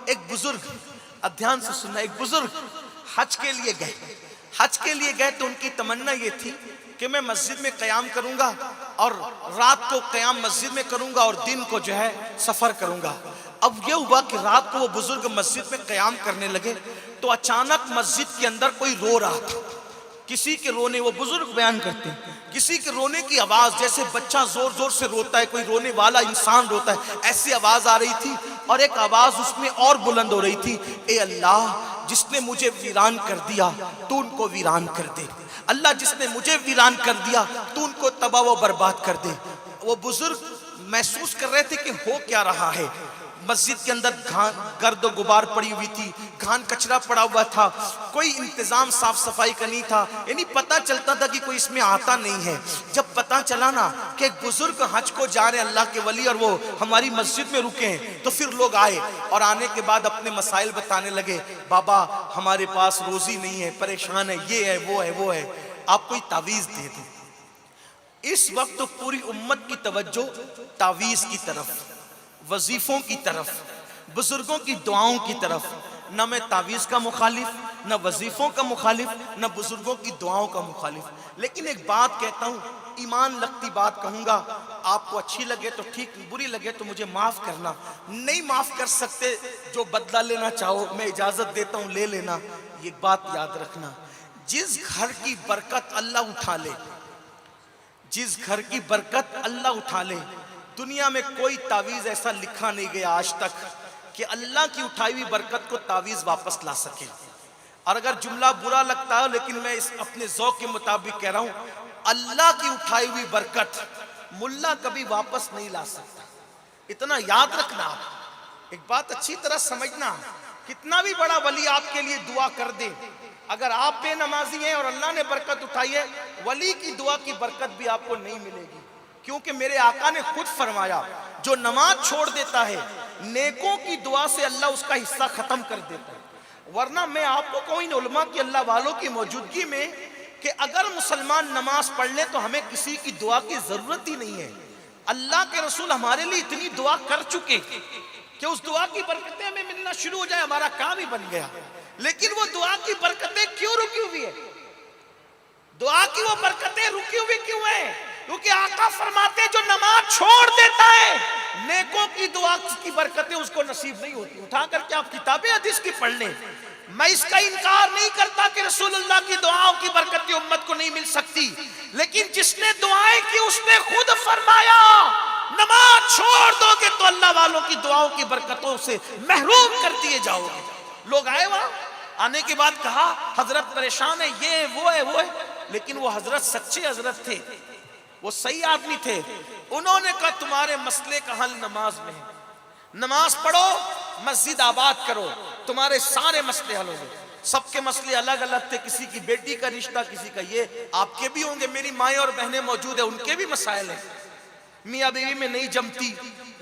ایک بزرگ، دھیان سے سننا، ایک بزرگ حج کے لیے گئے. حج کے لیے گئے تو ان کی تمنا یہ تھی کہ میں مسجد میں قیام کروں گا اور رات کو قیام مسجد میں کروں گا اور دن کو جو ہے سفر کروں گا. اب یہ ہوا کہ رات کو وہ بزرگ مسجد میں قیام کرنے لگے تو اچانک مسجد کے اندر کوئی رو رہا تھا. کسی کے رونے، وہ بزرگ بیان کرتے ہیں، کسی کے رونے کی آواز جیسے بچہ زور زور سے روتا ہے، کوئی رونے والا انسان روتا ہے، ایسی آواز آ رہی تھی. اور ایک آواز اس میں اور بلند ہو رہی تھی، اے اللہ جس نے مجھے ویران کر دیا تو ان کو ویران کر دے. اللہ جس نے مجھے ویران کر دیا تو ان کو تباہ و برباد کر دے. وہ بزرگ محسوس کر رہے تھے کہ ہو کیا رہا ہے. مسجد کے اندر گرد و غبار پڑی ہوئی تھی، گھان کچرا پڑا ہوا تھا، کوئی انتظام صاف صفائی کا نہیں تھا، یعنی پتہ چلتا تھا کہ کوئی اس میں آتا نہیں ہے. جب پتہ چلا نا کہ ایک بزرگ حج کو جا رہے ہیں اللہ کے ولی اور وہ ہماری مسجد میں رکے ہیں، تو پھر لوگ آئے اور آنے کے بعد اپنے مسائل بتانے لگے. بابا ہمارے پاس روزی نہیں ہے، پریشان ہے، یہ ہے وہ ہے وہ ہے، آپ کوئی تعویذ دے دیں. اس وقت تو پوری امت کی توجہ تعویذ کی طرف، وظیفوں کی طرف، بزرگوں کی دعاؤں کی طرف. نہ میں تعویذ کا مخالف، نہ وظیفوں کا مخالف، نہ بزرگوں کی دعاؤں کا مخالف. لیکن ایک بات کہتا ہوں، ایمان لگتی بات کہوں گا، آپ کو اچھی لگے تو ٹھیک، بری لگے تو مجھے معاف کرنا. نہیں معاف کر سکتے، جو بدلہ لینا چاہو میں اجازت دیتا ہوں لے لینا. یہ بات یاد رکھنا، جس گھر کی برکت اللہ اٹھا لے، جس گھر کی برکت اللہ اٹھا لے، دنیا میں کوئی تعویذ ایسا لکھا نہیں گیا آج تک کہ اللہ کی اٹھائی ہوئی برکت کو تعویذ واپس لا سکے. اور اگر جملہ برا لگتا ہے لیکن میں اس اپنے ذوق کے مطابق کہہ رہا ہوں، اللہ کی اٹھائی ہوئی برکت ملا کبھی واپس نہیں لا سکتا. اتنا یاد رکھنا، ایک بات اچھی طرح سمجھنا، کتنا بھی بڑا ولی آپ کے لیے دعا کر دے، اگر آپ بے نمازی ہیں اور اللہ نے برکت اٹھائی ہے، ولی کی دعا کی برکت بھی آپ کو نہیں ملے گی. کیونکہ میرے آقا نے خود فرمایا، جو نماز چھوڑ دیتا ہے نیکوں کی دعا سے اللہ اس کا حصہ ختم کر دیتا ہے. ورنہ میں آپ کو کہوں ان علماء کی، اللہ والوں کی موجودگی میں، کہ اگر مسلمان نماز پڑھ لے تو ہمیں کسی کی دعا کی ضرورت ہی نہیں ہے. اللہ کے رسول ہمارے لیے اتنی دعا کر چکے کہ اس دعا کی برکتیں ہمیں ملنا شروع ہو جائے، ہمارا کام ہی بن گیا. لیکن وہ دعا کی برکتیں کیوں رکی ہوئی ہیں؟ دعا کی وہ برکتیں رکی ہوئی کیوں ہیں؟ کیونکہ آقا فرماتے جو نماز چھوڑ دیتا ہے نیکوں کی دعا کی برکتیں اس کو نصیب نہیں ہوتی. اٹھا کر کے آپ کتابیں حدیث کی پڑھ لیں. میں اس کا انکار نہیں کرتا کہ رسول اللہ کی دعاؤں کی برکتیں امت کو نہیں مل سکتی، لیکن جس نے دعائیں کی اس نے خود فرمایا نماز چھوڑ دو گے تو اللہ والوں کی دعاؤں کی برکتوں سے محروم کر دیے جاؤ گے. لوگ آئے وہاں، آنے کے بعد کہا حضرت پریشان ہے، یہ وہ ہے وہ ہے، لیکن وہ حضرت سچے حضرت تھے، وہ صحیح آدمی تھے. انہوں نے کہا تمہارے مسئلے کا حل نماز میں ہے، نماز پڑھو، مسجد آباد کرو، تمہارے سارے مسئلے حل ہو گئے. سب کے مسئلے الگ الگ تھے، کسی کی بیٹی کا رشتہ، کسی کا یہ، آپ کے بھی ہوں گے، میری مائیں اور بہنیں موجود ہیں، ان کے بھی مسائل ہیں، میاں بیوی میں نہیں جمتی،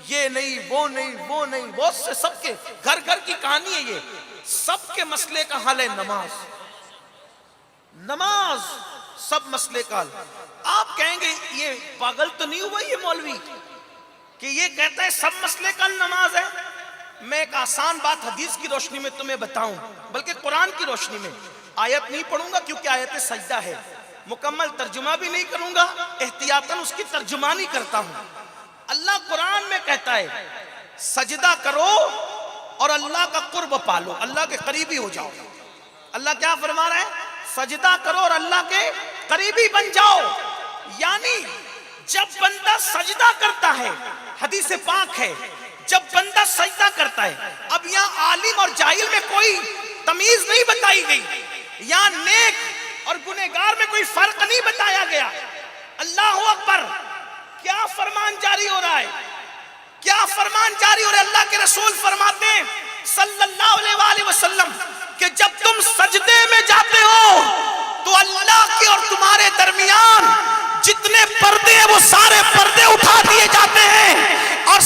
یہ نہیں وہ نہیں وہ نہیں، بہت سے، سب کے گھر گھر کی کہانی ہے. یہ سب کے مسئلے کا حل ہے نماز. نماز سب مسئلے کا حل. آپ کہیں گے یہ پاگل تو نہیں ہوا یہ مولوی کہ یہ کہتا ہے سب مسئلے کا حل نماز ہے؟ میں ایک آسان بات حدیث کی روشنی میں تمہیں بتاؤں، بلکہ قرآن کی روشنی میں. آیت نہیں پڑھوں گا کیونکہ آیت سجدہ ہے، مکمل ترجمہ بھی نہیں کروں گا، احتیاطاً اس کی ترجمانی کرتا ہوں. اللہ قرآن میں کہتا ہے سجدہ کرو اور اللہ کا قرب پالو، اللہ کے قریبی ہو جاؤ. اللہ کیا فرما رہا ہے؟ سجدہ کرو اور اللہ کے قریبی بن جاؤ. یعنی جب بندہ سجدہ کرتا ہے، حدیث پاک ہے، جب بندہ سجدہ کرتا ہے، اب یہاں عالم اور جاہل میں کوئی تمیز نہیں بتائی گئی، یہاں نیک اور گنہگار میں کوئی فرق نہیں بتایا گیا. اللہ اکبر، کیا فرمان جاری ہو رہا ہے، کیا فرمان جاری ہو رہا ہے. اللہ کے رسول فرماتے ہیں صلی اللہ علیہ وآلہ وسلم کہ جب تم سجدے میں جاتے ہو تو اللہ کے اور تمہارے درمیان جتنے پردے ہیں وہ سارے پردے اٹھا دیے جاتے ہیں، اور